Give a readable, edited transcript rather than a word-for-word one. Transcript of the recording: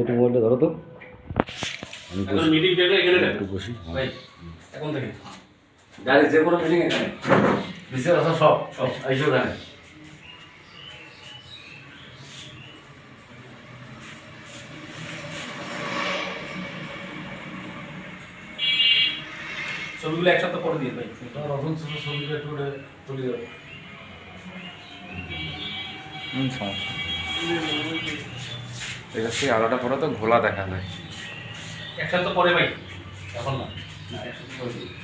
একটু মোবাইলটা ধরো তো, এখন মিটিং ডেটে এখানে একটু বসি। ভাই এখন থেকে ডাইরেক্ট যে কোনো মিটিং এখানে বিশেষ কথা সব আইসো এখানে। ছবিগুলো এক সপ্তাহ পরে দিয়ে ভাই রতন ছবিগুলো একটু করে তুলে দেবো। সমস্যা এটা সেই আলোটা পরে তো ঘোলা দেখা যায়। এক সপ্তাহ পরে ভাই এখন না, এক সপ্তাহ পরে।